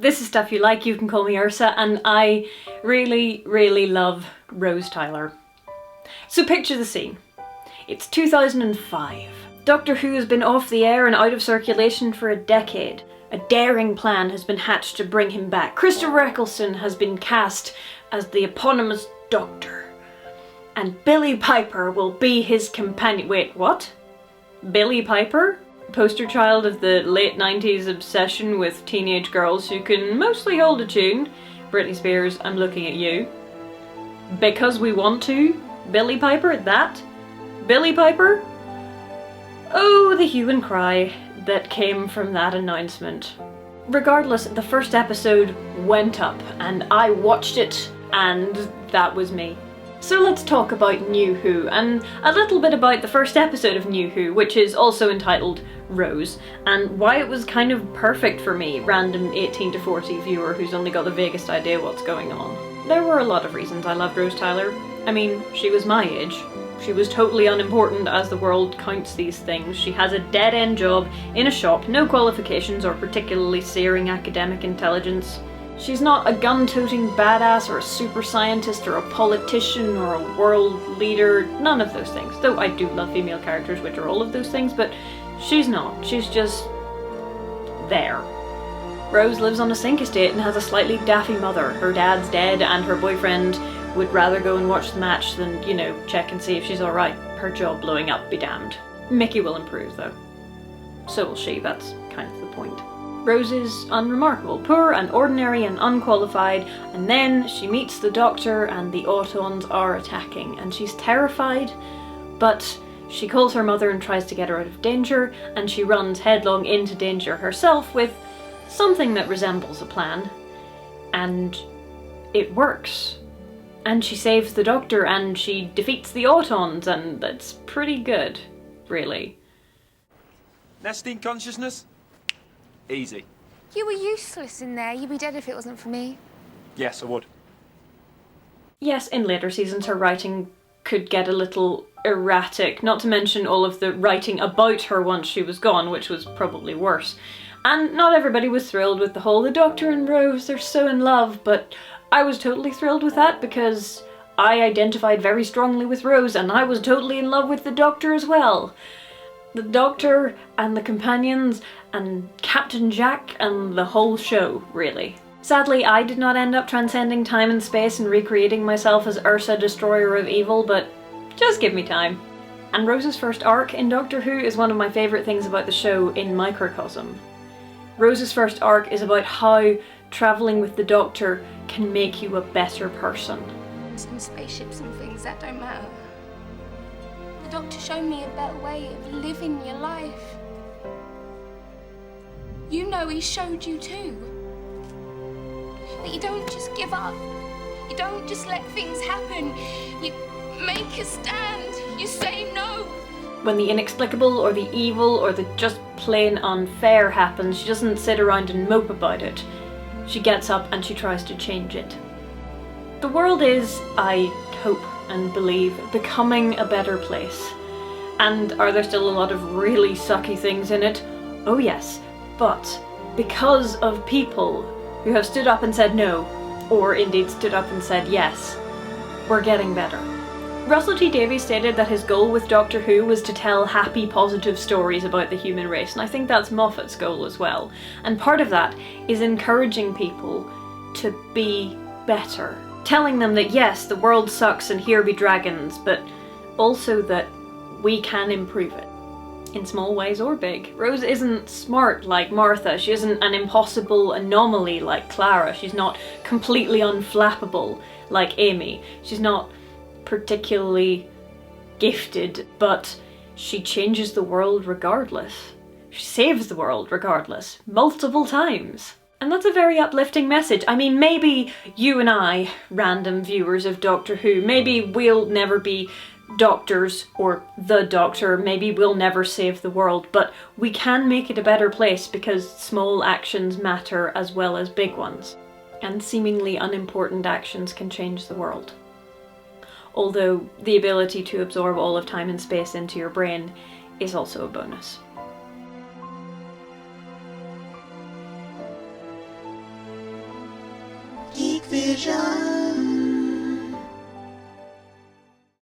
this is stuff you like, you can call me Ursa, and I really, really love Rose Tyler. So picture the scene. It's 2005. Doctor Who has been off the air and out of circulation for a decade. A daring plan has been hatched to bring him back. Christopher Eccleston has been cast as the eponymous Doctor. And Billie Piper will be his companion. Wait, what? Billie Piper? Poster child of the late 90s obsession with teenage girls who can mostly hold a tune. Britney Spears, I'm looking at you. Because we want to? Billie Piper? That? Billie Piper? Oh, the hue and cry that came from that announcement. Regardless, the first episode went up and I watched it, and that was me. So let's talk about New Who, and a little bit about the first episode of New Who, which is also entitled Rose, and why it was kind of perfect for me, random 18 to 40 viewer who's only got the vaguest idea what's going on. There were a lot of reasons I loved Rose Tyler. I mean, she was my age. She was totally unimportant as the world counts these things. She has a dead-end job in a shop, no qualifications or particularly searing academic intelligence. She's not a gun-toting badass or a super scientist or a politician or a world leader, none of those things. Though I do love female characters, which are all of those things, but she's not. She's just there. Rose lives on a sink estate and has a slightly daffy mother. Her dad's dead and her boyfriend would rather go and watch the match than, you know, check and see if she's alright. Her job blowing up, be damned. Mickey will improve though. So will she, that's kind of the point. Rose is unremarkable, poor and ordinary and unqualified, and then she meets the Doctor and the Autons are attacking, and she's terrified, but she calls her mother and tries to get her out of danger, and she runs headlong into danger herself with something that resembles a plan, and it works. And she saves the Doctor and she defeats the Autons, and that's pretty good, really. Nesting consciousness? Easy. You were useless in there. You'd be dead if it wasn't for me. Yes, I would. Yes, in later seasons her writing could get a little erratic, not to mention all of the writing about her once she was gone, which was probably worse. And not everybody was thrilled with the whole, the Doctor and Rose, they're so in love, but I was totally thrilled with that because I identified very strongly with Rose and I was totally in love with the Doctor as well. The Doctor and the companions and Captain Jack and the whole show, really. Sadly, I did not end up transcending time and space and recreating myself as Ursa, Destroyer of Evil, but just give me time. And Rose's first arc in Doctor Who is one of my favourite things about the show in microcosm. Rose's first arc is about how travelling with the Doctor can make you a better person. Some spaceships and things, that don't matter. The Doctor showed me a better way of living your life. You know he showed you too. That you don't just give up. You don't just let things happen. You make a stand. You say no. When the inexplicable or the evil or the just plain unfair happens, she doesn't sit around and mope about it. She gets up and she tries to change it. The world is, I hope and believe, becoming a better place. And are there still a lot of really sucky things in it? Oh yes, but because of people who have stood up and said no, or indeed stood up and said yes, we're getting better. Russell T Davies stated that his goal with Doctor Who was to tell happy, positive stories about the human race, and I think that's Moffat's goal as well. And part of that is encouraging people to be better. Telling them that yes, the world sucks and here be dragons, but also that we can improve it. In small ways or big. Rose isn't smart like Martha, she isn't an impossible anomaly like Clara, she's not completely unflappable like Amy, she's not particularly gifted, but she changes the world regardless. She saves the world regardless, multiple times. And that's a very uplifting message. I mean, maybe you and I, random viewers of Doctor Who, maybe we'll never be doctors or the Doctor, maybe we'll never save the world, but we can make it a better place because small actions matter as well as big ones. And seemingly unimportant actions can change the world. Although the ability to absorb all of time and space into your brain is also a bonus. Geek Vision.